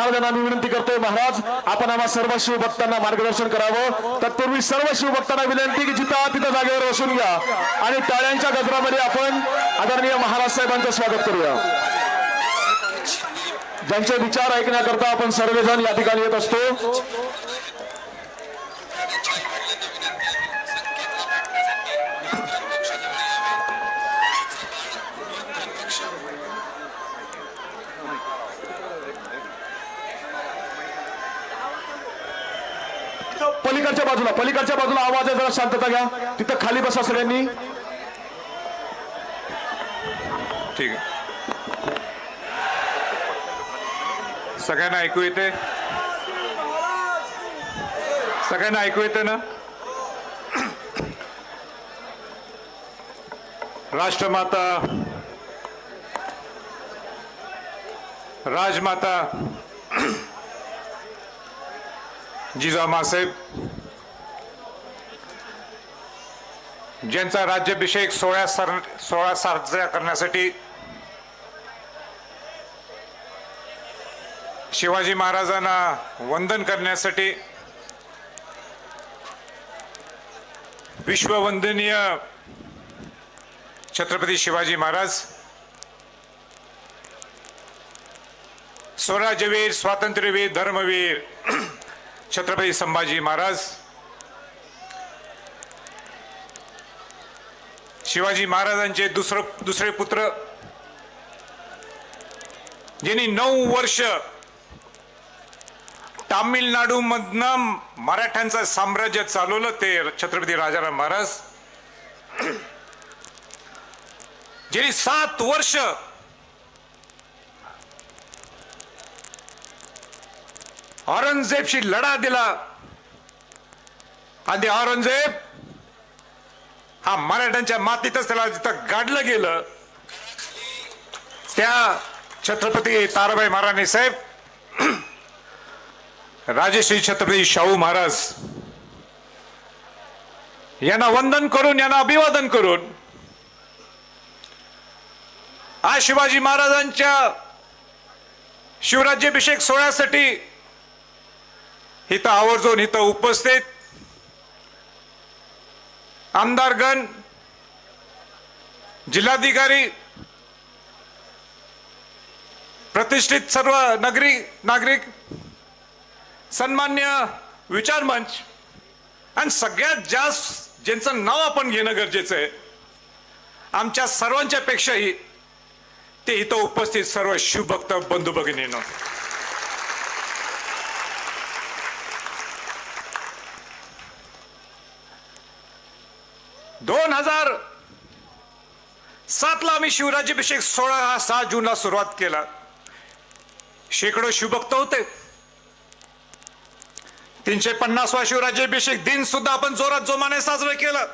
महाराजांना मी विनंती करतोय, महाराज आपण आम्हा सर्व शिवभक्तांना मार्गदर्शन करावं। तत्पूर्वी सर्व शिवभक्तांना विनंती की जिथं तिथं जागेवर बसून घ्या आणि टाळ्यांच्या गजरामध्ये आपण आदरणीय महाराज साहेबांचं स्वागत करूया। ज्यांचे विचार ऐकण्याकरता आपण सर्वजण या ठिकाणी येत असतो। पलीकडच्या बाजूला आवाज आहे, जरा शांतता घ्या। तिथं खाली बसा सगळ्यांनी। ठीक आहे, सगळ्यांना ऐकू येते? सगळ्यांना ऐकू येते ना? राष्ट्रमाता, राजमाता जिजामासाहेब ज्यांचा राज्याभिषेक सोहळा साजरा करण्यासाठी शिवाजी महाराजांना वंदन करण्यासाठी विश्ववंदनीय छत्रपती शिवाजी महाराज, स्वराज्यवीर, स्वातंत्र्यवीर, धर्मवीर छत्रपती संभाजी महाराज, शिवाजी महाराजांचे दुसरे पुत्र ज्यांनी 9 वर्ष तामिळनाडू मधनं मराठ्यांचं साम्राज्य चालवलं, ते छत्रपती राजाराम महाराज, ज्यांनी 7 वर्ष औरंगजेबशी लढा दिला आणि औरंगजेब हा मराठ्यांच्या मातीतच त्याला जिथं गाडलं गेलं, त्या छत्रपती ताराबाई महाराणी साहेब, राजश्री छत्रपती शाहू महाराज यांना वंदन करून, यांना अभिवादन करून आज शिवाजी महाराजांच्या शिवराज्याभिषेक सोहळ्यासाठी इथं आवर्जून इथं उपस्थित आमदारगण, जिल्हाधिकारी, प्रतिष्ठित सर्व नागरिक, सन्मान्य विचार मंच आणि सगळ्यात जास्त ज्यांचं नाव आपण घेणं गरजेचं आहे, आमच्या सर्वांच्या पेक्षाही ते इथं उपस्थित सर्व शिवभक्त बंधू भगिनींनो, दोन 2007 ला आम्ही शिवराज्याभिषेक सोहळा हा 6 जूनला सुरुवात केला। शेकडो शिवभक्त होते। 350वा शिवराज्याभिषेक दिन सुद्धा आपण जोरात जोमाने साजरा केला।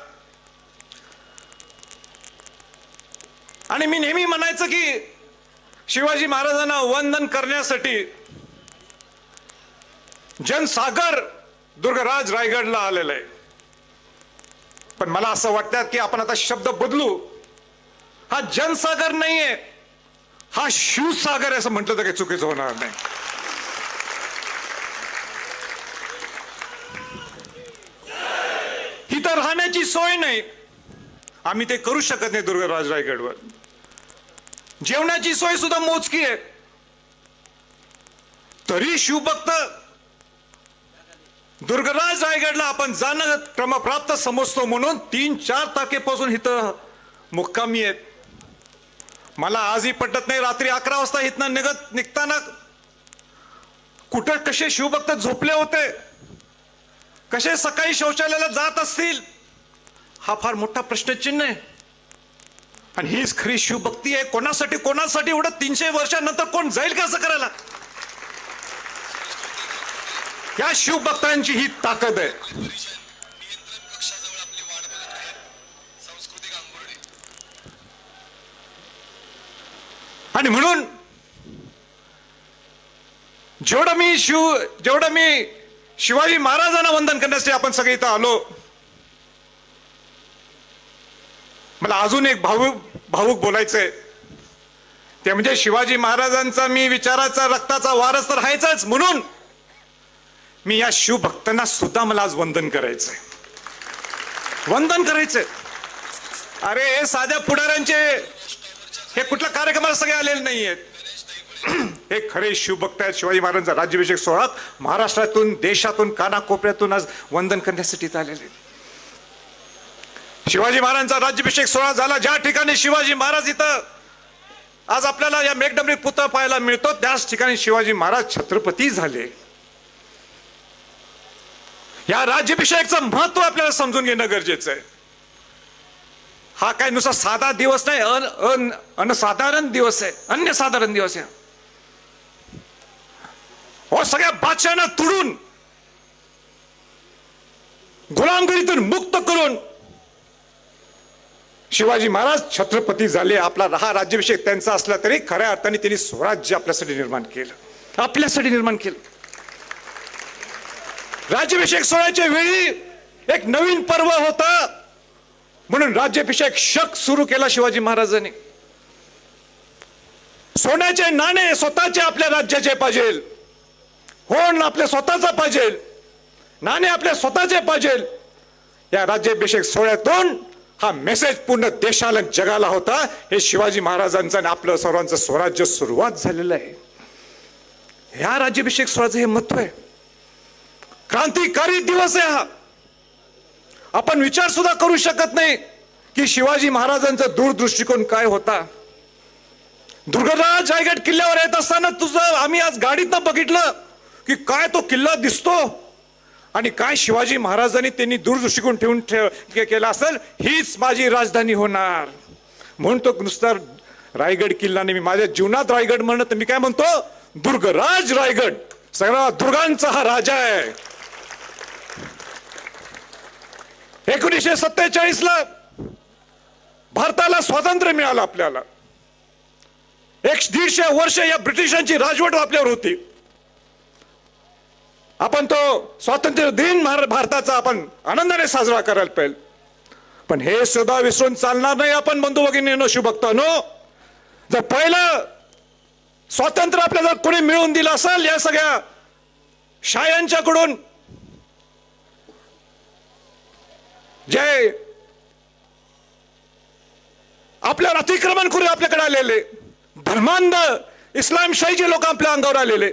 आणि मी नेहमी म्हणायचं की शिवाजी महाराजांना वंदन करण्यासाठी जनसागर दुर्गराज रायगडला आलेला आहे। पण मला असं वाटतं की आपण आता शब्द बदलू, हा जनसागर नाहीये, हा शिवसागर आहे असं म्हटलं तर काही चुकीचं होणार नाही। इथं राहण्याची सोय नाही, आम्ही ते करू शकत नाही दुर्गराज रायगडवर। जेवणाची सोय सुद्धा मोजकी आहे, तरी शिवभक्त दुर्गराज रायगडला आपण जाणं क्रमप्राप्त समजतो म्हणून 3-4 तारखेपासून इथं मुक्कामी आहेत। मला आजही पटत नाही, रात्री 11 वाजता इथनं निघताना कुठं कसे शिवभक्त झोपले होते, कसे सकाळी शौचालयाला जात असतील, हा फार मोठा प्रश्नचिन्ह आहे। आणि हीच खरी शिवभक्ती आहे। कोणासाठी एवढं 300 वर्षांनंतर कोण जाईल का असं करायला? या शिवभक्तांची ही ताकद आहे। आणि म्हणून जेवढं मी शिवाजी महाराजांना वंदन करण्यासाठी आपण सगळे इथं आलो, मला अजून एक भावुक बोलायचंय। ते म्हणजे शिवाजी महाराजांचा मी विचाराचा रक्ताचा वारस तर आहेच, म्हणून मी या शिवभक्तांना सुद्धा मला आज वंदन करायचंय. वंदन करायचंय. अरे हे साध्या पुढाऱ्यांचे हे कुठल्या कार्यक्रमाला सगळे आलेले नाहीयेत. हे खरे शिवभक्त आहेत. शिवाजी महाराजांचा राज्याभिषेक सोहळा महाराष्ट्रातून देशातून कानाकोपऱ्यातून आज वंदन करण्यासाठी इथं आलेले. शिवाजी महाराजांचा राज्याभिषेक सोहळा झाला ज्या ठिकाणी शिवाजी महाराज इथं आज आपल्याला या मेघडंबरी पुतळा पाहायला मिळतो, त्याच ठिकाणी शिवाजी महाराज छत्रपती झाले. या राज्याभिषेकचं महत्व आपल्याला समजून घेणं गरजेचं आहे. हा काय नुसता साधा दिवस नाही, अनसाधारण दिवस आहे, अन्यसाधारण दिवस आहे. हो सगळ्या बादशाहांना तुडून गुलामगिरीतून मुक्त करून शिवाजी महाराज छत्रपती झाले. आपला हा राज्याभिषेक त्यांचा असला तरी खऱ्या अर्थाने त्यांनी स्वराज्य आपल्यासाठी निर्माण केलं, आपल्यासाठी निर्माण केलं. राज्याभिषेक सोहळ्याच्या वेळी एक नवीन पर्व होता, म्हणून राज्याभिषेक शक सुरू केला शिवाजी महाराजांनी. सोन्याचे नाणे स्वतःचे आपल्या राज्याचे पाहिजे, होण आपल्या स्वतःचा पाहिजे, नाणे आपल्या स्वतःचे पाहिजे. या राज्याभिषेक सोहळ्यातून हा मेसेज पूर्ण देशाला जगाला होता. हे शिवाजी महाराजांचं आणि आपलं सर्वांचं स्वराज्य सुरुवात झालेलं आहे. या राज्याभिषेक सोहळ्याचं हे महत्व आहे. क्रांतिकारी दिवस आहे हा. आपण विचार सुद्धा करू शकत नाही की शिवाजी महाराजांचा दूरदृष्टिकोन काय होता. दुर्गराज रायगड किल्ल्यावर येत असताना आम्ही आज गाडीतनं बघितलं की काय तो किल्ला दिसतो आणि काय शिवाजी महाराजांनी त्यांनी दूरदृष्टिकोन ठेवून केला असेल, हीच माझी राजधानी होणार म्हणून तो नुसता रायगड किल्ला नाही. मी माझ्या जीवनात रायगड म्हणत मी काय म्हणतो, दुर्गराज रायगड, सगळा दुर्गांचा हा राजा आहे. 1947 ला भारताला स्वातंत्र्य मिळालं. आपल्याला 150 वर्ष या ब्रिटिशांची राजवट आपल्यावर होती. आपण तो स्वातंत्र्य दिन भारताचा आपण आनंदाने साजरा करायला पाहिजे. पण हे सुद्धा विसरून चालणार नाही. आपण बंधू भगिनींनो, शिवभक्तांनो, जर पहिलं स्वातंत्र्य आपल्याला कोणी मिळवून दिलं असेल या सगळ्या शायांच्याकडून, जे आपल्यावर अतिक्रमण करून आपल्याकडे आलेले धर्मांध इस्लामशाहीचे लोक आपल्या अंगावर आलेले,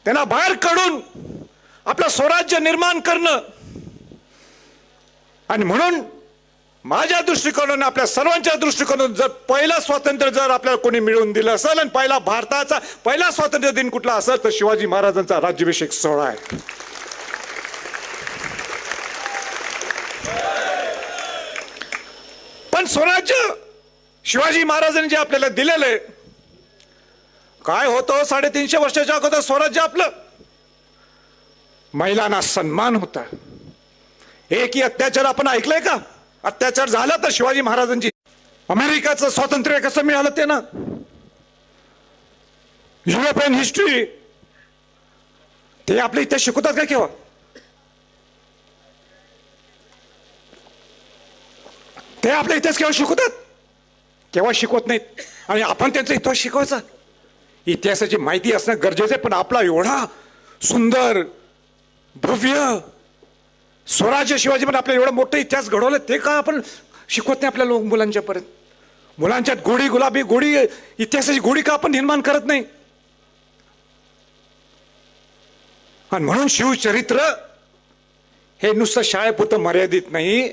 त्यांना बाहेर काढून आपलं स्वराज्य निर्माण करणं. आणि म्हणून माझ्या दृष्टिकोनाने, आपल्या सर्वांच्या दृष्टिकोनातून जर पहिला स्वातंत्र्य जर आपल्याला कोणी मिळवून दिलं असेल आणि पहिला भारताचा पहिला स्वातंत्र्य दिन कुठला असेल तर शिवाजी महाराजांचा राज्याभिषेक सोहळा आहे. पण स्वराज्य शिवाजी महाराजांनी जे आपल्याला दिलेलं आहे, काय होतं 350 वर्षाच्या अगोदर स्वराज्य आपलं, महिलांना सन्मान होता. एकही अत्याचार आपण ऐकलंय का? अत्याचार झाला तर शिवाजी महाराजांची. अमेरिकेचं स्वातंत्र्य कसं मिळालं ते ना, युरोपियन हिस्ट्री ते आपल्या इथे शिकवतात का केव्हा? ते आपल्या इतिहास केव्हा शिकवतात? केव्हा शिकवत नाहीत. आणि आपण त्यांचा इतिहास शिकवायचा. इतिहासाची माहिती असणं गरजेचं आहे, पण आपला एवढा सुंदर भव्य स्वराज्य शिवाजी पण आपल्याला एवढा मोठा इतिहास घडवला, ते का आपण शिकवत नाही आपल्या मुलांच्या पर्यंत? मुलांच्यात गोडी गुलाबी गोडी इतिहासाची गोडी का आपण निर्माण करत नाही? आणि म्हणून शिवचरित्र हे नुसतं शाळेपुरतं मर्यादित नाही,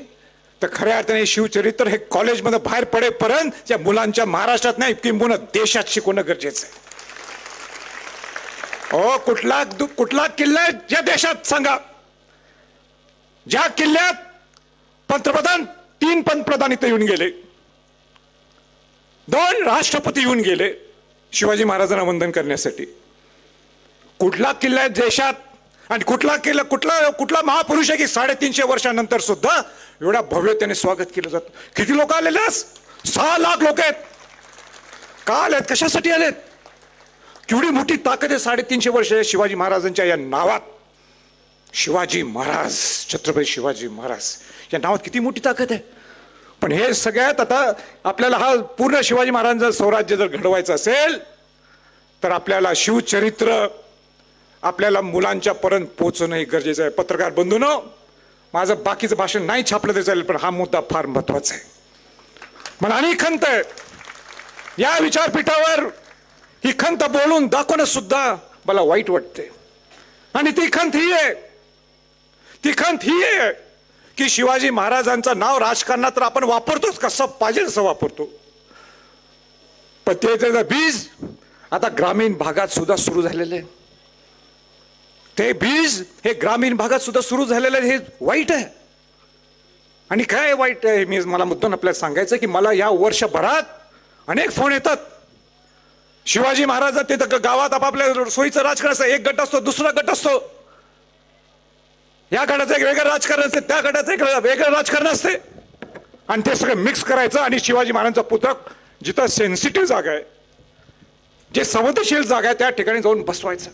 तर खऱ्या अर्थाने शिवचरित्र हे कॉलेजमध्ये बाहेर पडेपर्यंत त्या मुलांच्या महाराष्ट्रात नाही किंबहुना देशात शिकवणं गरजेचं आहे. हो, कुठला किल्ला या देशात सांगा ज्या किल्ल्यात पंतप्रधान 3 पंतप्रधान इथे येऊन गेले, 2 राष्ट्रपती येऊन गेले शिवाजी महाराजांना वंदन करण्यासाठी? कुठला किल्ला आहे देशात आणि कुठला महापुरुष आहे की 350 वर्षानंतर सुद्धा एवढ्या भव्यतेने स्वागत केलं जातं? किती लोक आलेले? 6 लाख लोक आहेत. का आलेत? कशासाठी आलेत? केवढी मोठी ताकद आहे 350 वर्ष शिवाजी महाराजांच्या या नावात. शिवाजी महाराज, छत्रपती शिवाजी महाराज या नावात किती मोठी ताकद आहे. पण हे सगळ्यात आता आपल्याला हा पूर्ण शिवाजी महाराजांचं स्वराज्य जर घडवायचं असेल तर आपल्याला शिवचरित्र आपल्याला मुलांच्या पर्यंत पोहोचणं हे गरजेचं आहे. पत्रकार बंधूंनो, माझं बाकीचं भाषण नाही छापलं तरी चालेल, पण हा मुद्दा फार महत्वाचा आहे. मला आणि खंत आहे या विचारपीठावर ही खंत बोलून दाखवणं सुद्धा मला वाईट वाटते. आणि ती खंत ही आहे की शिवाजी महाराजांचं नाव राजकारणात तर आपण वापरतोच, कसं पाहिजे तसं वापरतो, पण त्याचं बीज आता ग्रामीण भागात सुद्धा सुरू झालेलं आहे. ते बीज हे ग्रामीण भागात सुद्धा सुरू झालेलं आहे. हे वाईट आहे. आणि काय वाईट आहे मी मला मुद्दाम आपल्याला सांगायचं की मला या वर्षभरात अनेक फोन येतात. शिवाजी महाराज तिथं गावात आपापल्या सोयीचं राजकारण असतं. एक गट असतो, दुसरा गट असतो. या गटाचं एक वेगळं राजकारण असते, त्या गटाचं एक वेगळं राजकारण असते, आणि ते सगळं मिक्स करायचं आणि शिवाजी महाराजांचा पुतळा जिथं सेन्सिटिव्ह जागा आहे, जे संवेदनशील जागा आहे, त्या ठिकाणी जाऊन बसवायचं.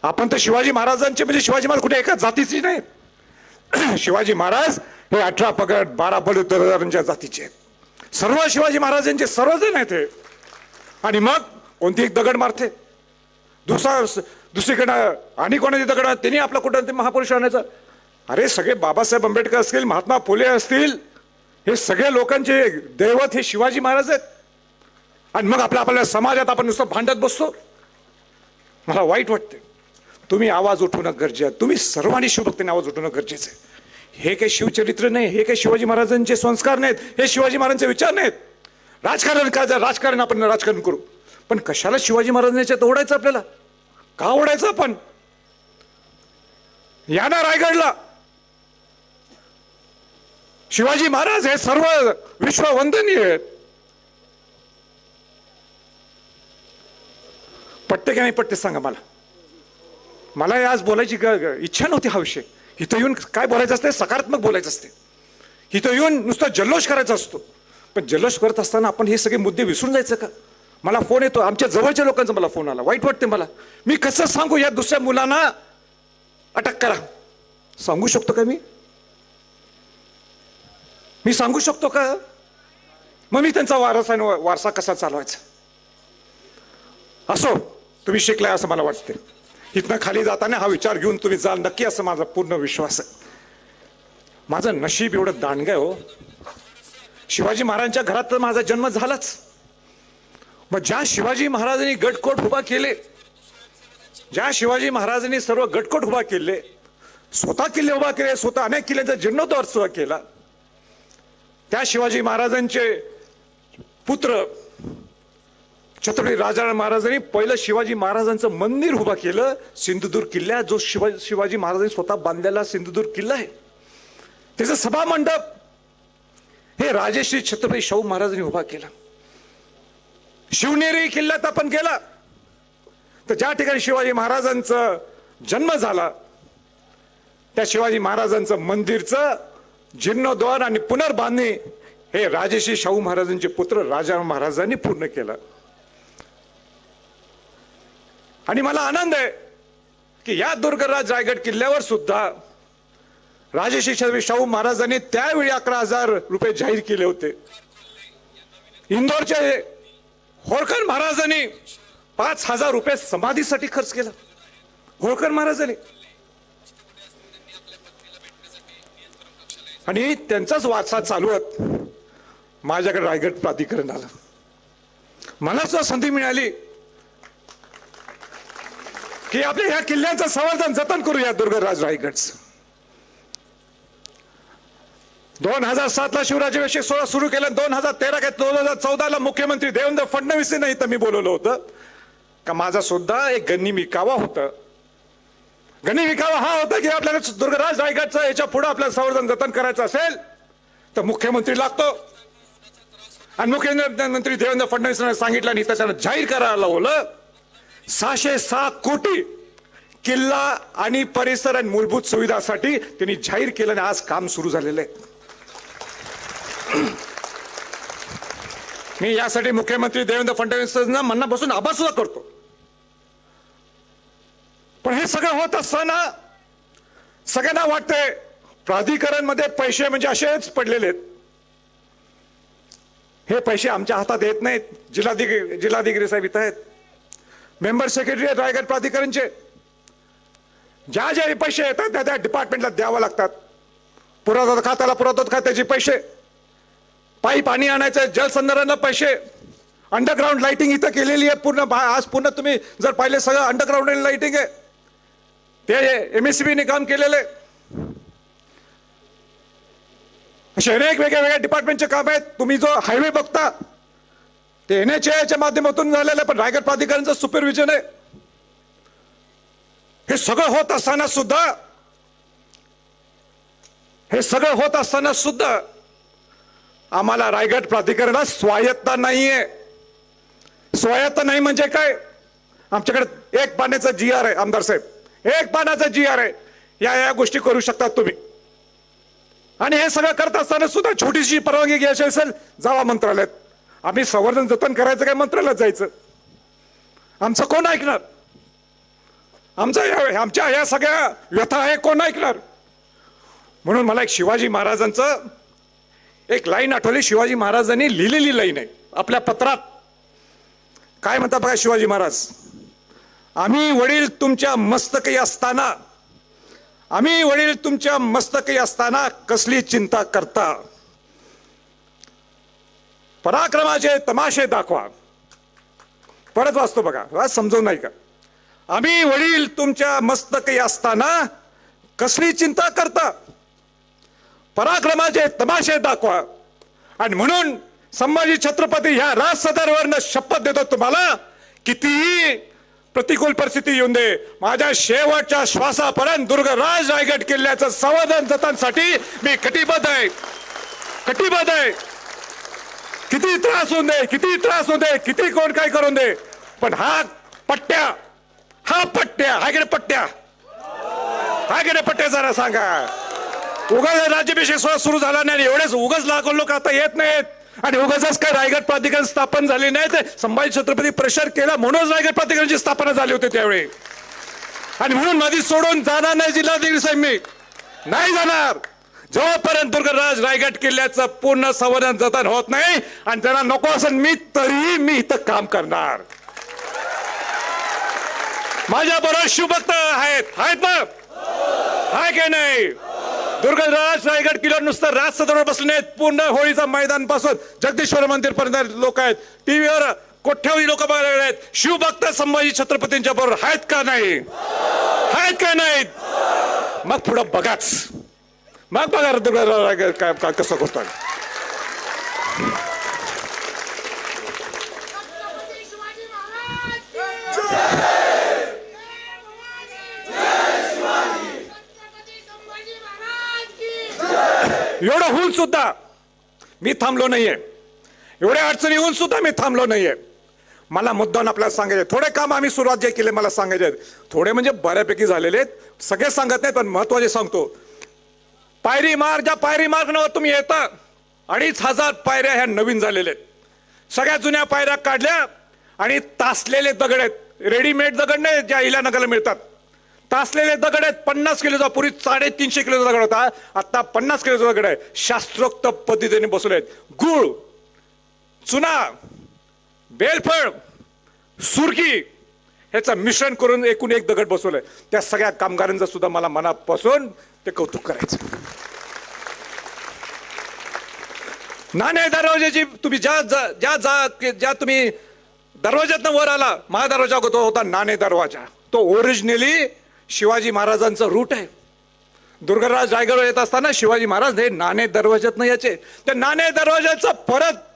आपण तर शिवाजी महाराजांचे म्हणजे शिवाजी महाराज कुठे एका जातीचे नाहीत. शिवाजी महाराज हे 18 पगड 12 बलुतेदारांच्या जातीचे आहेत. सर्व शिवाजी महाराजांचे सर्वजण आहेत हे. आणि मग कोणती एक दगड मारते, दुसरीकडं आणि कोणाची दगड त्यांनी आपला कुठं महापुरुष आणायचा. अरे सगळे बाबासाहेब आंबेडकर असतील, महात्मा फुले असतील, हे सगळे लोकांचे दैवत हे शिवाजी महाराज आहेत. आणि मग आपल्या समाजात आपण नुसतं भांडत बसतो. मला वाईट वाटते. तुम्ही आवाज उठवणं गरजेचं आहे. तुम्ही सर्वांनी शिवभक्तीने आवाज उठवणं गरजेचं आहे. हे काही शिवचरित्र नाही, हे काही शिवाजी महाराजांचे संस्कार नाहीत, हे शिवाजी महाराजांचे विचार नाहीत. राजकारण काय राजकारण आपण राजकारण करू, पण कशाला शिवाजी महाराजांच्यात ओढायचं आपल्याला? का ओढायचं आपण? या ना रायगडला. शिवाजी महाराज हे सर्व विश्ववंदनीय आहेत. पटते की नाही पटते सांगा मला. मला आज बोलायची इच्छा नव्हती हा विषय. इथं येऊन काय बोलायचं असते? सकारात्मक बोलायचं असते. इथं येऊन नुसतं जल्लोष करायचा असतो. पण जल्लोष करत असताना आपण हे सगळे मुद्दे विसरून जायचं का? मला फोन येतो, आमच्या जवळच्या लोकांचा मला फोन आला. वाईट वाटते मला. मी कसं सांगू या दुसऱ्या मुलांना अटक करा? सांगू शकतो का मी सांगू शकतो का? मग मी त्यांचा वारसा कसा चालवायचा? असो, तुम्ही शिकलाय असं मला वाटते. इथनं खाली जाताना हा विचार घेऊन तुम्ही जा नक्की, असं माझा पूर्ण विश्वास आहे. माझं नशीब एवढं दांडगं आहे हो. शिवाजी महाराजांच्या घरात तर माझा जन्म झालाच. मग ज्या शिवाजी महाराजांनी गडकोट उभा केले, ज्या शिवाजी महाराजांनी सर्व गडकोट उभा केले, स्वतः किल्ले उभा केले, स्वतः अनेक किल्ल्यांचा जीर्णोद्धार सुद्धा केला, त्या शिवाजी महाराजांचे पुत्र छत्रपती राजाराम महाराजांनी पहिलं शिवाजी महाराजांचं मंदिर उभा केलं सिंधुदुर्ग किल्ल्यात. जो शिवाजी महाराजांनी स्वतः बांधलेला सिंधुदुर्ग किल्ला आहे, त्याचं सभा मंडप हे राजश्री छत्रपती शाहू महाराजांनी उभा केला. शिवनेरी किल्ल्यात आपण गेला तर ज्या ठिकाणी शिवाजी महाराजांचा जन्म झाला, त्या शिवाजी महाराजांचं मंदिरचं जीर्णोद्धार आणि पुनर्बांधणी हे राजश्री शाहू महाराजांचे पुत्र राजाराम महाराजांनी पूर्ण केलं. आणि मला आनंद आहे की या दुर्गराज रायगड किल्ल्यावर सुद्धा राजश्री छत्रपती शाहू महाराजांनी त्यावेळी 11,000 रुपये जाहीर केले होते. इंदोरचे होळकर महाराजांनी 5,000 रुपये समाधीसाठी खर्च केला. होळकर महाराजांनी. आणि त्यांचाच वारसा चालवत माझ्याकडे रायगड प्राधिकरण आलं. मला सुद्धा संधी मिळाली की आपल्या ह्या किल्ल्यांचं संवर्धन जतन करूया. दुर्गराज रायगडचं 2007 ला शिवराज्याभिषेक सोहळा सुरू केला. 2013 काय 2014 मुख्यमंत्री देवेंद्र फडणवीस यांना इथं मी बोलवलं होतं का माझा सुद्धा एक गनिमी विकावा होता. गनिमी विकावा हा होता की आपल्याला दुर्गराज रायगडचं याच्या पुढे आपल्याला संवर्धन जतन करायचं असेल तर मुख्यमंत्री लागतो. आणि मुख्यमंत्री देवेंद्र फडणवीस यांना सांगितलं आणि त्याच्यानं जाहीर करायला लावलं 606 कोटी किल्ला आणि परिसर आणि मूलभूत सुविधासाठी त्यांनी जाहीर केलं आणि आज काम सुरू झालेलं आहे. मी यासाठी मुख्यमंत्री देवेंद्र फडणवीसांना मनापासून आभार सुद्धा करतो. पण हे सगळं होत असताना सगळ्यांना वाटतंय प्राधिकरण मध्ये पैसे म्हणजे असेच पडलेले आहेत. हे पैसे आमच्या हातात येत नाहीत. जिल्हाधिकारी साहेब इथं आहेत, मेंबर सेक्रेटरी आहेत रायगड प्राधिकरणचे. ज्या ज्या पैसे येतात त्या त्या डिपार्टमेंटला द्यावं लागतात. पुरातत्व खात्याला पुरातत्व खात्याचे पैसे, पाणी आणायचं, जलसंधारणाला पैसे, अंडरग्राऊंड लाइटिंग इथं केलेली आहे पूर्ण. आज पूर्ण तुम्ही जर पाहिले सगळं अंडरग्राऊंड लाइटिंग आहे, ते MSCB ने काम केलेले. असे अनेक वेगळ्या डिपार्टमेंटचे काम आहेत. तुम्ही जो हायवे बघता ते NHAI च्या माध्यमातून झालेलं आहे, पण रायगड प्राधिकरणचं सुपरविजन आहे. हे सगळं होत असताना सुद्धा आम्हाला रायगड प्राधिकरणाला स्वायत्ता नाहीये. स्वायत्ता नाही म्हणजे काय? आमच्याकडे एक पाण्याचा GR आहे आमदार साहेब, एक पाण्याचा GR आहे. या गोष्टी करू शकतात तुम्ही. आणि हे सगळं करत असताना सुद्धा छोटीशी परवानगी घ्यायची असेल, जावा मंत्रालयात. आम्ही संवर्धन जतन करायचं काय मंत्रालयात जायचं? आमचं कोण ऐकणार? आमच्या या सगळ्या व्यथा आहे कोण ऐकणार? म्हणून मला एक शिवाजी महाराजांचं एक लाईन आठवली. शिवाजी महाराजांनी लिहिलेली लाईन आहे आपल्या पत्रात. काय म्हणता बघा शिवाजी महाराज, आम्ही वडील तुमच्या मस्तकी असताना कसली चिंता करता, पराक्रमाचे तमाशे दाखवा. परत वाचतो बघा, समजून नाही का? आम्ही वडील तुमच्या मस्तकी असताना कसली चिंता करता, पराक्रमाचे तमाशे दाखवा. आणि म्हणून संभाजी छत्रपती ह्या राजसदरवरनं शपथ देतो तुम्हाला, कितीही प्रतिकूल परिस्थिती येऊन दे, माझ्या शेवटच्या श्वासापर्यंत दुर्गराज रायगड किल्ल्याचं संवर्धन जतनासाठी मी कटिबद्ध आहे. किती त्रास होऊन दे, किती कोण काय करून दे, पण हा पट्ट्या हाय गेले पट्ट्या जरा सांगा. उगाच राज्याभिषेक सोहळा सुरू झाला नाही, एवढेच उगाच लाखो लोक आता येत नाहीत. आणि उगाच काय रायगड प्राधिकरण स्थापन झाली नाही, ते संभाजी छत्रपती प्रेशर केला म्हणून रायगड प्राधिकरणाची स्थापना झाली होती त्यावेळी. आणि म्हणून नदी सोडून जाणार नाही जिल्हाधिकारी साहेब, मी नाही जाणार जोपर्यंत दुर्गराज रायगड किल्ल्याचं पूर्ण संवर्धन जतन होत नाही. आणि त्यांना नको असेल मी इथं काम करणार. माझ्या बरोबर शिवभक्त आहेत ना, हाय की नाही? दुर्गराज रायगड किल्ल्यावर नुसतं राज सदरवर बसले नाहीत, पूर्ण होळीचा मैदान पासून जगदीश्वर मंदिर पर्यंत लोक आहेत. टीव्हीवर कोट्यावधी लोक बघायला आहेत. शिवभक्त संभाजी छत्रपतींच्या बरोबर आहेत का नाहीत? मग पुढं बघाच, मग बघा दुर्गराज रायगड काय कसं करतोय. एवढं होऊन सुद्धा मी थांबलो नाहीये, एवढ्या अडचणी होऊन सुद्धा मी थांबलो नाहीये. मला मुद्दाम आपल्याला सांगायचे, थोडे काम आम्ही सुरुवात जे केले मला सांगायचे, थोडे म्हणजे बऱ्यापैकी झालेले आहेत, सगळे सांगत नाहीत पण महत्वाचे सांगतो. ज्या पायरी मार्गावर तुम्ही येता 2500 पायऱ्या ह्या नवीन झालेल्या आहेत. सगळ्या जुन्या पायऱ्या काढल्या आणि तासलेले दगड आहेत, रेडीमेड दगड नाही ज्या इलानगरला मिळतात, तासलेले दगड आहेत. 50 किलोचा, पूर्वी 350 किलोचा दगड होता, आता 50 किलोचा दगड आहे. शास्त्रोक्त पद्धतीने बसवले आहेत. गुळ, चुना, बेलफळ, सुरकी ह्याचं मिश्रण करून एकूण एक दगड बसवलंय. त्या सगळ्या कामगारांचं सुद्धा मला मनापासून ते कौतुक करायचं. नाणे दरवाजाची तुम्ही ज्या तुम्ही दरवाज्यातनं वर आला, महादरवाजा होता नाणे दरवाजा, तो ओरिजिनली शिवाजी महाराजांचं रूट आहे. दुर्गराज रायगड येत असताना शिवाजी महाराज हे नाणे दरवाज्यातनं यायचे. त्या नाणे दरवाजाचं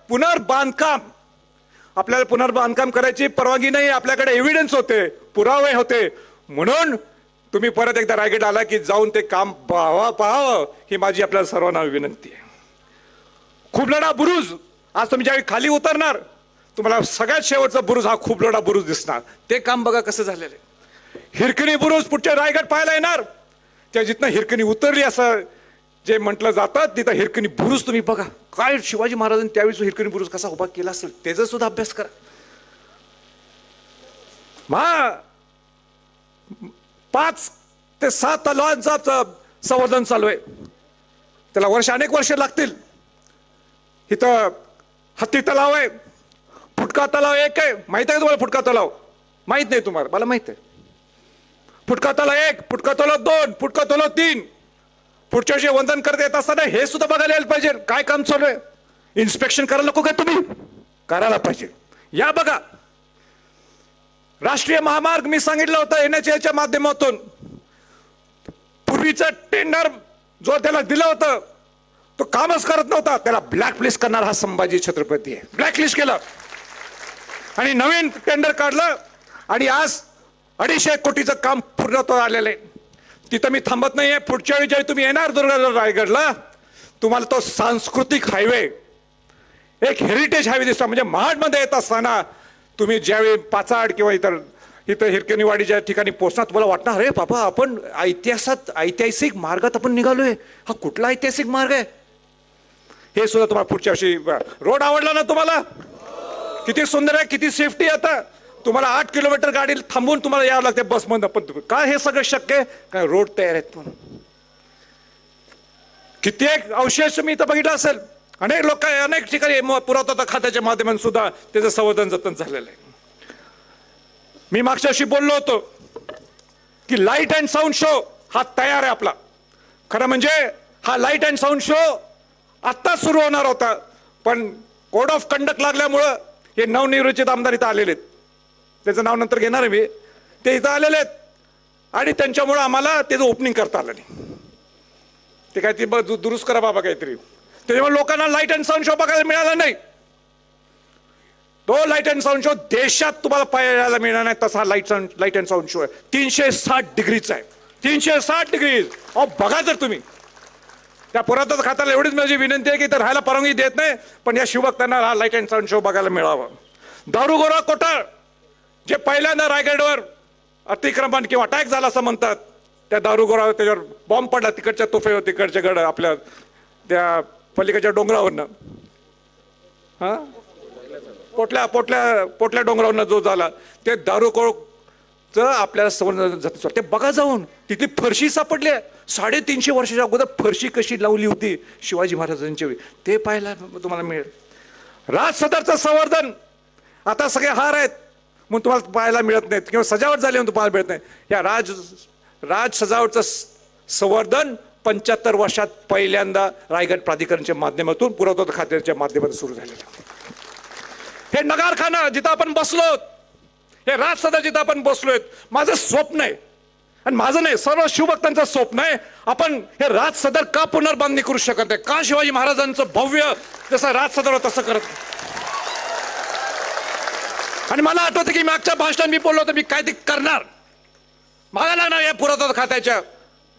पुनर्बांधकाम, आपल्याला पुनर्बांधकाम करायची परवानगी नाही, आपल्याकडे एव्हिडन्स होते, पुरावे होते. म्हणून तुम्ही परत एकदा रायगड आला की जाऊन ते काम पाहावं ही माझी आपल्याला सर्वांना विनंती आहे. खुबलडा बुरुज, आज तुम्ही ज्यावेळी खाली उतरणार तुम्हाला सगळ्यात शेवटचा बुरुज हा खुबलडा बुरुज दिसणार. ते काम बघा कसं झालेलं आहे. हिरकणी बुरुज पुढच्या रायगड पाहायला येणार, त्या जिथनं हिरकणी उतरली असं जे म्हटलं जातं तिथं हिरकणी बुरुज तुम्ही बघा. काय शिवाजी महाराजांनी त्यावेळी हिरकणी बुरुज कसा उभा केला असेल त्याचा सुद्धा अभ्यास करा. 5 ते 7 तलावांचं संवर्धन चालू आहे, त्याला अनेक वर्ष लागतील. इथं हत्ती तलाव आहे, फुटका तलाव एक आहे. माहित आहे तुम्हाला फुटका तलाव? माहित नाही तुम्हाला? मला माहित आहे. फुटका तलाव 1, फुटका तलाव 2, फुटका तलाव 3. पुढच्या वर्षी वंदन करत येत असताना हे सुद्धा बघायला यायला पाहिजे काय काम चालू आहे. इन्स्पेक्शन करायला नको काय तुम्ही? करायला पाहिजे. या बघा, राष्ट्रीय महामार्ग मी सांगितलं होतं NHAI च्या माध्यमातून पूर्वीचं टेंडर जो त्याला दिलं होतं तो कामच करत नव्हता. त्याला ब्लॅकलिस्ट करणार हा संभाजी छत्रपती आहे. ब्लॅकलिस्ट केलं आणि नवीन टेंडर काढलं आणि आज 250 कोटीचं काम पूर्णत्वास आलेलं आहे. तिथं मी थांबत नाहीये. पुढच्या वेळी ज्यावेळी तुम्ही येणार रायगडला, तुम्हाला तो सांस्कृतिक हायवे, एक हेरिटेज हायवे दिसतो. म्हणजे महाडमध्ये येत असताना तुम्ही ज्यावेळी पाचाड किंवा इथं हिरकणीवाडीच्या ठिकाणी पोहोचणार, तुम्हाला वाटणार अरे बाबा आपण ऐतिहासिक मार्गात आपण निघालोय. हा कुठला ऐतिहासिक मार्ग आहे? हे सुद्धा तुम्हाला पुढच्या वर्षी. रोड आवडला ना तुम्हाला? किती सुंदर आहे, किती सेफ्टी. आता तुम्हाला 8 किलोमीटर गाडी थांबून तुम्हाला यावं लागते बसमधून. पण काय हे सगळं शक्य आहे? काय रोड तयार आहेत म्हणून. कित्येक अवशेष मी इथं बघितलं असेल. अनेक लोक अनेक ठिकाणी पुरातत्व खात्याच्या माध्यमातून सुद्धा त्याचं संवर्धन जतन झालेलं आहे. मी मागच्या वर्षी बोललो होतो की लाईट अँड साऊंड शो हा तयार आहे आपला. खरं म्हणजे हा लाईट अँड साऊंड शो आत्ता सुरू होणार होता, पण कोड ऑफ कंडक्ट लागल्यामुळं हे नवनिर्वाचित आमदार इथं आलेले आहेत. त्याचं नाव नंतर घेणार आहे मी. ते इथं आलेले आहेत आणि त्यांच्यामुळं आम्हाला त्याचं ओपनिंग करता आलं नाही. ते काय ते दुरुस्त करा बाबा काहीतरी. त्याच्यामुळे लोकांना लाईट अँड साऊंड शो बघायला मिळाला नाही. तो लाईट अँड साऊंड शो देशात तुम्हाला पाहायला मिळणार नाही तसा लाईट अँड साऊंड शो आहे. 360 डिग्रीचा आहे. 360 डिग्री. अहो बघा जर तुम्ही. त्या पुरातत्व खात्याला एवढीच माझी विनंती आहे की तर राहायला परवानगी देत नाही, पण या शिवभक्तांना हा लाईट अँड साऊंड शो बघायला मिळावा. दारुगोळा कोठार जे पहिल्यांदा रायगडवर अतिक्रमण किंवा अटॅक झाला असं म्हणतात, त्या दारुगोळा त्याच्यावर बॉम्ब पडला तिकडच्या तोफेवर, तिकडच्या गड आपल्या त्या पलीकडच्या डोंगरावरनं, हा पोटल्या डोंगरावरनं जो झाला, ते दारुगोळचं आपल्याला संवर्धन जातं. ते बघा जाऊन. तिथे फरशी सापडली आहे. 350 वर्षाच्या अगोदर फरशी कशी लावली होती शिवाजी महाराजांच्या वेळी, ते पाहायला तुम्हाला मिळेल. राज सदरचं संवर्धन आता सगळे हार आहेत म्हणून तुम्हाला पाहायला मिळत नाहीत किंवा सजावट झाली म्हणून तुम्हाला मिळत नाही. या राज सजावटचं संवर्धन 75 वर्षात पहिल्यांदा रायगड प्राधिकरणच्या माध्यमातून, पुरातत्व खात्याच्या माध्यमातून सुरू झालेलं. हे नगारखाना जिथं आपण बसलो, हे राज सदर जिथं आपण बसलोय, माझं स्वप्न आहे आणि माझं नाही, सर्व शिवभक्तांचं स्वप्न आहे. आपण हे राज सदर का पुनर्बांधणी करू शकत नाही? का शिवाजी महाराजांचं भव्य जसं राज सदर तसं करत नाही? आणि मला आठवतं की मागच्या भाषणात मी बोललो होतो मी काय ते करणार. मला लागणार या पुरातत्व खात्याच्या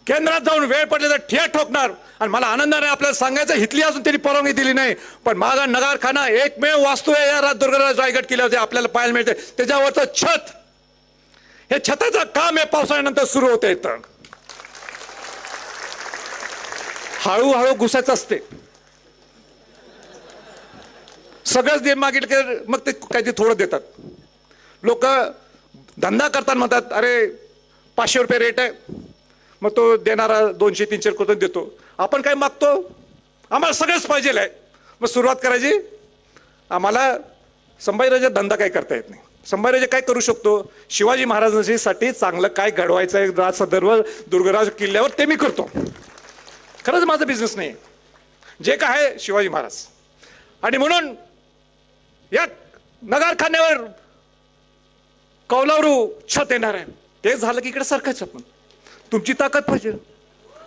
केंद्रात जाऊन वेळ पडले तर ठिया ठोकणार. आणि मला आनंदाने आपल्याला सांगायचं, हिथली अजून त्यांनी परवानगी दिली नाही, पण माझा नगारखाना एकमेव वास्तू आहे या दुर्गराज रायगड किल्ल्यावरती आपल्याला पाहायला मिळते. त्याच्यावरचं छत, हे छताचं काम हे पावसाळ्यानंतर सुरू होते. तर हळूहळू घुसायचं असते. सगळंच दे मागितलं की मग ते काहीतरी थोडं देतात. लोक धंदा करताना म्हणतात अरे 500 रुपये रेट आहे, मग तो देणारा 200-300 रुपये देतो. आपण काय मागतो? आम्हाला सगळंच पाहिजे आहे. मग सुरुवात करायची. आम्हाला संभाजीराजा धंदा काय करता येत नाही. संभाजीराजा काय करू शकतो? शिवाजी महाराजांसाठी चांगलं काय घडवायचं आहे राज सदरवर, दुर्गराज किल्ल्यावर, ते मी करतो. खरंच माझा बिझनेस नाही. जे काय आहे शिवाजी महाराज. आणि म्हणून या नगारखान्यावर कौलारू छत येणार आहे. ते झालं की इकडे सरकायचं. पण तुमची ताकद पाहिजे.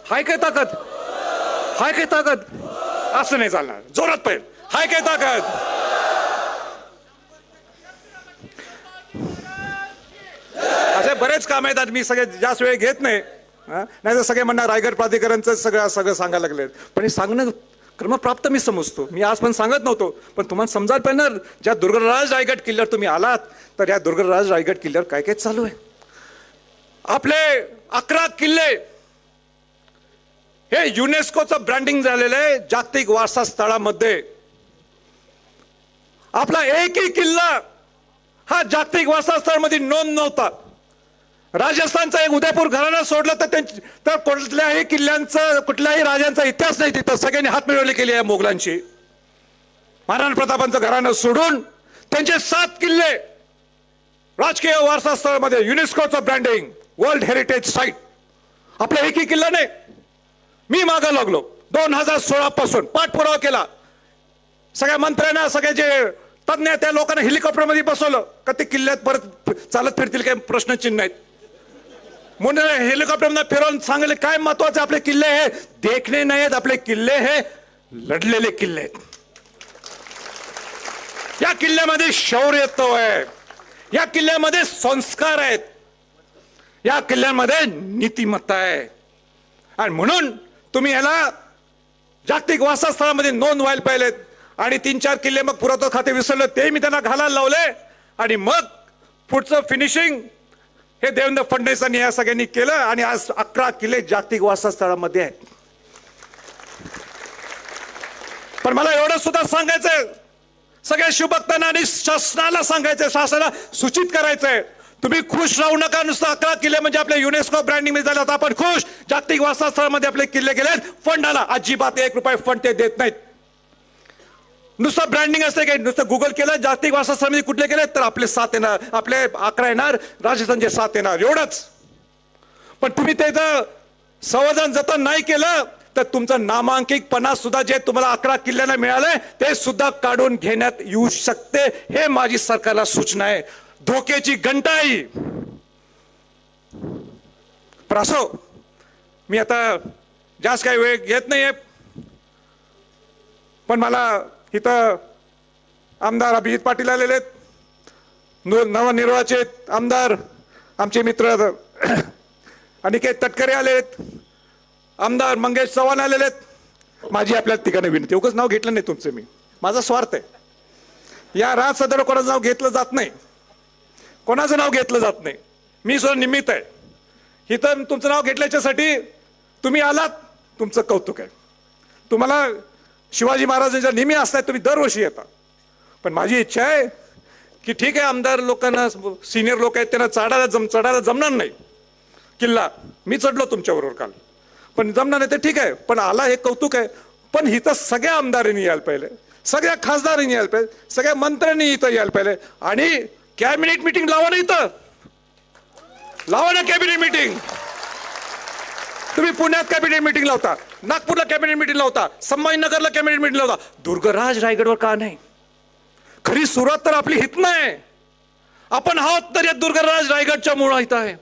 हाय काय ताकद? हाय काय ताकद? असं नाही चालणार. जोरात पाहिजे. हाय काय ताकद? असे बरेच काम आहेत. मी सगळे जास्त वेळ घेत नाही. नाही तर सगळे म्हणणार रायगड प्राधिकरणचं सगळं सांगायला लागले. पण हे सांगणं क्रमप्राप्त मी समजतो. मी आज पण सांगत नव्हतो, पण तुम्हाला समजायला पाहिजे ना. ज्या दुर्गराज रायगड किल्ल्यावर तुम्ही आलात, तर या दुर्गराज रायगड किल्ल्यावर काय काय चालू आहे. आपले 11 किल्ले हे युनेस्कोचं ब्रँडिंग झालेलं आहे जागतिक वारसा स्थळामध्ये. आपला एकही किल्ला हा जागतिक वारसा स्थळामध्ये नोंद नव्हता. राजस्थानचा एक उदयपूर घराणा सोडलं तर कुठल्याही किल्ल्यांचा, कुठल्याही राजांचा इतिहास नाही तिथं. सगळ्यांनी हात मिळवले केले आहे मोगलांशी. महाराणा प्रतापांचं घराणं सोडून त्यांचे 7 किल्ले राजकीय वारसा स्थळामध्ये युनेस्कोचं ब्रँडिंग, वर्ल्ड हेरिटेज साईट. आपला एकही किल्ला नाही. मी मागं लागलो 2016 पासून पाठपुरावा केला. सगळ्या मंत्र्यांना, सगळे जे तज्ञ त्या लोकांना हेलिकॉप्टरमध्ये बसवलं का ते किल्ल्यात परत चालत फिरतील काही प्रश्नचिन्ह आहेत म्हणून हेलिकॉप्टरमध्ये फिरवून सांगले काय महत्वाचे आपले किल्ले हे देखणे नाही आहेत, आपले किल्ले हे लढलेले किल्ले आहेत. या किल्ल्यामध्ये शौर्यत्व आहे, या किल्ल्यामध्ये संस्कार आहेत, या किल्ल्यामध्ये नीतिमत्ता आहे. आणि म्हणून तुम्ही याला जागतिक वारसास्थळामध्ये नोंद व्हायला पाहिजेत. आणि 3-4 किल्ले मग पुरातत्व खाते विसरलं ते मी त्यांना घालायला लावले. आणि मग पुढचं फिनिशिंग हे देवेंद्र फडणवीसांनी या सगळ्यांनी केलं. आणि आज 11 किल्ले जागतिक वारसास्थळामध्ये आहेत. पण मला एवढं सुद्धा सांगायचंय सगळ्या शिवभक्तांना आणि शासनाला सांगायचंय, शासनाला सूचित करायचंय, तुम्ही खुश राहू नका. नुसतं 11 किल्ले म्हणजे आपले युनेस्को ब्रँडिंग मध्ये झालं तर आपण खुश. जागतिक वारसास्थळामध्ये आपले किल्ले गेलेत, फंड आला. अजिबात 1 रुपये फंड ते देत नाहीत. नुसतं ब्रँडिंग असते काही, नुसतं गुगल केलं जागतिक वारसास्थळामध्ये कुठले केले तर आपले 7 येणार, आपले 11 येणार, राजस्थानचे 7 येणार, एवढंच. पण तुम्ही त्याचं संवर्धन जतन नाही केलं तर तुमचं नामांकितपणा सुद्धा जे तुम्हाला 11 किल्ल्यांना मिळालंय ते सुद्धा काढून घेण्यात येऊ शकते. हे माझी सरकारला सूचना आहे. धोक्याची घंटा आहे. पण असो, मी आता जास्त काही वेळ घेत नाहीये. पण मला इथं आमदार अभिजित पाटील आलेले आहेत, नवनिर्वाचित आमदार आमचे मित्र अनिकेत तटकरे आले आहेत, आमदार मंगेश चव्हाण आलेले आहेत. माझी आपल्या ठिकाणी विनंती, उगाच नाव घेतलं नाही तुमचं, मी माझा स्वार्थ आहे. या राज सदर कोणाचं नाव घेतलं जात नाही, कोणाचं नाव घेतलं जात नाही. मी सुद्धा निमित्त आहे. इथं तुमचं नाव घेतल्याच्यासाठी तुम्ही आलात, तुमचं कौतुक आहे. तुम्हाला शिवाजी महाराजांच्या नेहमी असताय, तुम्ही दरवर्षी येता. पण माझी इच्छा आहे की ठीक आहे, आमदार लोकांना, सिनियर लोक आहेत, त्यांना चढायला जमणार नाही किल्ला. मी चढलो तुमच्याबरोबर काल, पण जमणार नाही ते ठीक आहे. पण आला हे कौतुक आहे. पण इथं सगळ्या आमदारांनी यायला पाहिजे, सगळ्या खासदारांनी यायला पाहिजे, सगळ्या मंत्र्यांनी इथं यायला पाहिजे. आणि कॅबिनेट मिटिंग लावा ना, इथं लावा ना कॅबिनेट मिटिंग. तुम्ही पुण्यात कॅबिनेट मिटिंग लावता, नागपूरला कॅबिनेट मिटिंग लावता, संभाजीनगरला कॅबिनेट मिटिंग लावता, दुर्गराज रायगडवर का नाही? खरी सुरुवात तर आपली हित नाही. आपण आहोत तर या दुर्गराज रायगडच्या मुळा इथं आहे.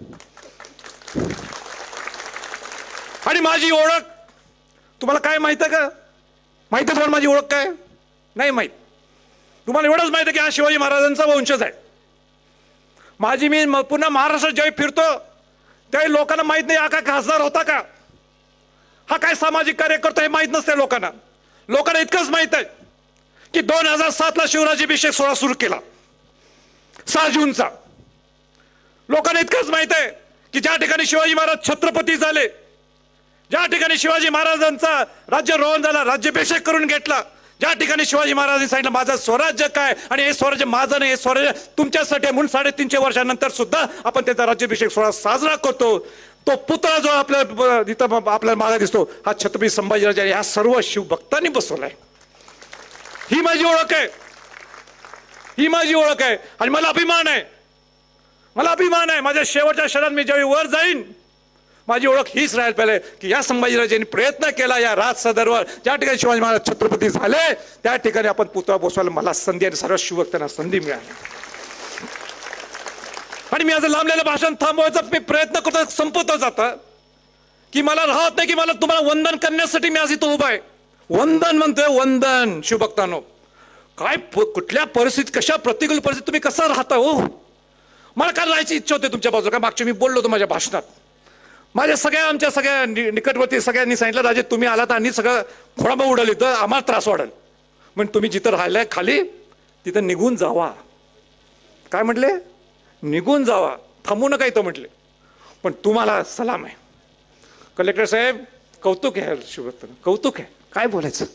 आणि माझी ओळख तुम्हाला काय माहित आहे का? माहित आहे तुम्हाला माझी ओळख काय? नाही माहित. तुम्हाला एवढंच माहित आहे की हा शिवाजी महाराजांचा वंशज आहे. माझी मी पुन्हा महाराष्ट्रात ज्यावेळी फिरतो त्यावेळी लोकांना माहित नाही हा काय खासदार होता का, हा काय सामाजिक कार्य करतो हे माहित नसते लोकांना. लोकांना इतकंच माहित आहे की 2007 ला शिवराज्याभिषेक सोहळा सुरू केला 6 जूनचा. लोकांना इतकंच माहित आहे की ज्या ठिकाणी शिवाजी महाराज छत्रपती झाले, ज्या ठिकाणी शिवाजी महाराजांचा राज्यारोहण झाला, राज्याभिषेक करून घेतला, ज्या ठिकाणी शिवाजी महाराजांनी सांगितलं माझं स्वराज्य काय आणि हे स्वराज्य माझं नाही, हे स्वराज्य तुमच्यासाठी आहे, म्हणून 350 वर्षानंतर सुद्धा आपण त्याचा राज्याभिषेक सोहळा साजरा करतो. तो पुतळा जो आपल्या इथं आपल्याला मागे दिसतो हा छत्रपती संभाजीराजे या सर्व शिवभक्तांनी बसवलाय. ही माझी ओळख आहे, ही माझी ओळख आहे. आणि मला अभिमान आहे, मला अभिमान आहे. माझ्या शेवटच्या क्षणात मी ज्यावेळी वर जाईन माझी ओळख हीच राहायला पाहिजे की या संभाजीराजांनी प्रयत्न केला या राज सदरवर, ज्या ठिकाणी शिवाजी महाराज छत्रपती झाले त्या ठिकाणी आपण पुतळा बसवायला मला संधी आणि सर्व शिवभक्तांना संधी मिळाली. आणि मी आज लांबलेलं भाषण थांबवायचा मी प्रयत्न करतो, संपवत जातं की मला राहत नाही की मला तुम्हाला वंदन करण्यासाठी मी आज इथं उभा आहे. वंदन म्हणतोय, वंदन शिवभक्तांनो. काय कुठल्या परिस्थितीत, कशा प्रतिकूल परिस्थितीत तुम्ही कसं राहता हो. मला काल राहायची इच्छा होती तुमच्या बाजूला. का मागच्या मी बोललो होतो माझ्या भाषणात, माझ्या आमच्या सगळ्या निकटवर्ती सगळ्यांनी सांगितलं राजे तुम्ही आलात आणि सगळं खोळंबा उडवली तर आम्हाला त्रास वाढेल, म्हणून तुम्ही जिथं राहिलाय खाली तिथं निघून जावा. काय म्हटले? निघून जावा, थांबू नका इथं म्हटले. पण तुम्हाला सलाम आहे कलेक्टर साहेब, कौतुक आहे शिवभक्तांना, कौतुक आहे, काय बोलायचं.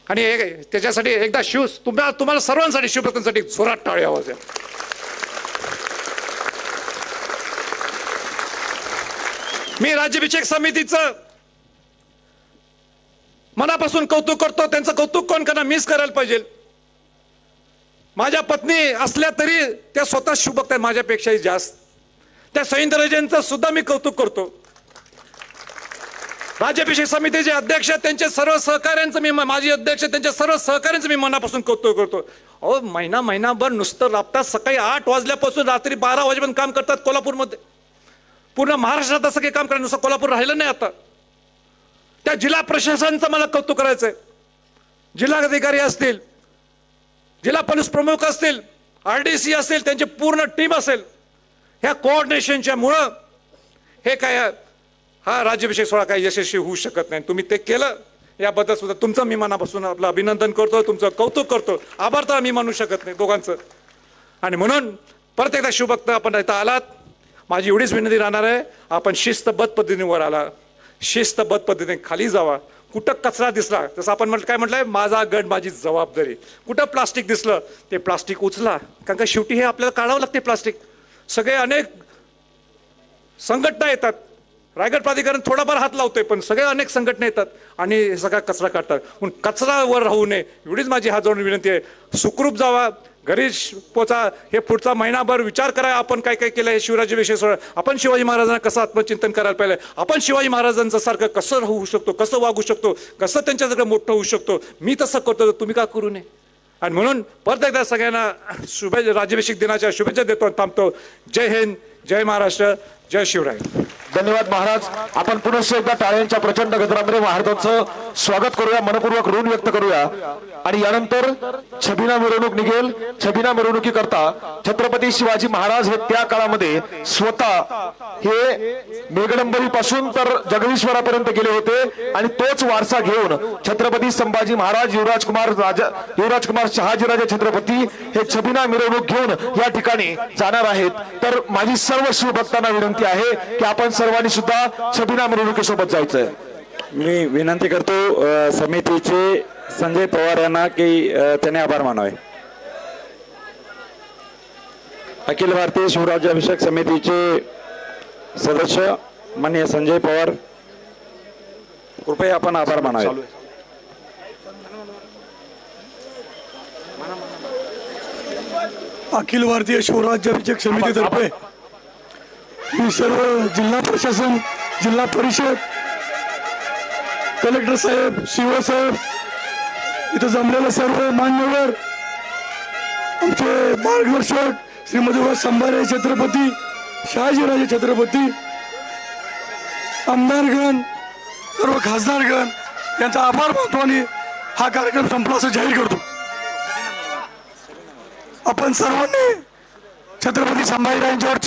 आणि त्याच्यासाठी एकदा तुम्हाला सर्वांसाठी शिवभक्तांसाठी जोरात टाळी आवाज आहे. मी राज्याभिषेक समितीचं मनापासून कौतुक करतो. त्यांचं कौतुक कोण करणार? मीच करायला पाहिजे. माझ्या पत्नी असल्या तरी त्या स्वतः शुभक्त आहेत माझ्यापेक्षाही जास्त. त्या सौंदर्याचं सुद्धा मी कौतुक करतो. राज्याभिषेक समितीचे अध्यक्ष त्यांचे सर्व सहकाऱ्यांचं मी, माजी अध्यक्ष त्यांच्या सर्व सहकाऱ्यांचं मी मनापासून कौतुक करतो. अहो महिनाभर नुसतं राबतात. सकाळी 8 वाजल्यापासून रात्री 12 वाजेपर्यंत काम करतात कोल्हापूरमध्ये. पूर्ण महाराष्ट्रात असं काही काम करायचं, नुसतं कोल्हापूर राहिलं नाही आता. त्या जिल्हा प्रशासनाचं मला कौतुक करायचंय. जिल्हाधिकारी असतील, जिल्हा पोलीस प्रमुख असतील, RDC असतील, त्यांची पूर्ण टीम असेल, ह्या कोऑर्डिनेशनच्या मुळे हे काय हा राज्याभिषेक सोहळा काही यशस्वी होऊ शकत नाही. तुम्ही ते केलं याबद्दल सुद्धा तुमचं मी मनापासून आपलं अभिनंदन करतो, तुमचं कौतुक करतो. आभार तर मी मानू शकत नाही दोघांचं. आणि म्हणून परत एकदा शिवभक्त आपण इथं आलात. माझी एवढीच विनंती राहणार आहे, आपण शिस्तबद्ध पद्धतीने वर आला, शिस्तबद्ध पद्धतीने खाली जावा. कुठं कचरा दिसला, जसं आपण काय म्हटलंय, माझा गड माझी जबाबदारी. कुठं प्लास्टिक दिसलं ते प्लास्टिक उचला, कारण का शेवटी हे आपल्याला काढावं लागते प्लास्टिक. सगळे अनेक संघटना येतात, रायगड प्राधिकरण थोडाफार हात लावतोय, पण सगळे अनेक संघटना येतात आणि हे सगळा कचरा काढतात. म्हणून कचरावर राहू नये एवढीच माझी हात जोडून विनंती आहे. सुखरूप जावा, घरी पोचा. हे पुढचा महिनाभर विचार करा आपण काय काय केलं. हे शिवराज्याभिषेक सोहळा आपण शिवाजी महाराजांना कसं आत्मचिंतन करायला पाहिजे, आपण शिवाजी महाराजांचं सारखं कसं राहू शकतो, कसं वागू शकतो, कसं त्यांच्यासारखं मोठं होऊ शकतो. मी तसं करतो, तुम्ही का करू नये. आणि म्हणून परत एकदा सगळ्यांना शुभेच्छा, राज्याभिषेक दिनाच्या शुभेच्छा देतो, थांबतो. जय हिंद, जय महाराष्ट्र, जय शिवराय. धन्यवाद महाराज. आपण पुनश्च एकदा टाळ्यांच्या प्रचंड गजरामध्ये महाराजांचं स्वागत करूया, मनपूर्वक ऋण व्यक्त करूया. आणि यानंतर छबिना मिरवणूक निघेल. छबिना मिरवणुकीकरता छत्रपती शिवाजी महाराज हे त्या काळामध्ये स्वतः हे मेघडंबरी पासून तर जगदीश्वरापर्यंत गेले होते आणि तोच वारसा घेऊन छत्रपती संभाजी महाराज, युवराजकुमार शहाजीराजे छत्रपती हे छबिना मिरवणूक घेऊन या ठिकाणी जाणार आहेत. तर माझी सर्व शिवभक्तांना विनंती आहे की आपण सर्वांनी सुद्धा छबिना मिरवणुकीसोबत जायचंय. मी विनंती करतो समितीचे संजय पवार यांना की त्यांनी आभार मानावे. अखिल भारतीय शिवराज्याभिषेक समितीचे सदस्य माननीय संजय पवार, कृपया आपण आभार मानावे. अखिल भारतीय शिवराज्याभिषेक समितीतर्फे मी सर्व जिल्हा प्रशासन, जिल्हा परिषद, कलेक्टर साहेब, शिव साहेब, इथं जमलेले सर्व मान्यवर, आमचे मार्गदर्शक श्रीमती संभाजी छत्रपती, शहाजीराजे छत्रपती, आमदारगण, सर्व खासदारगण यांचा आभार मानतो आणि हा कार्यक्रम संपला असं जाहीर करतो. आपण सर्वांनी छत्रपती संभाजीराजांच्यावर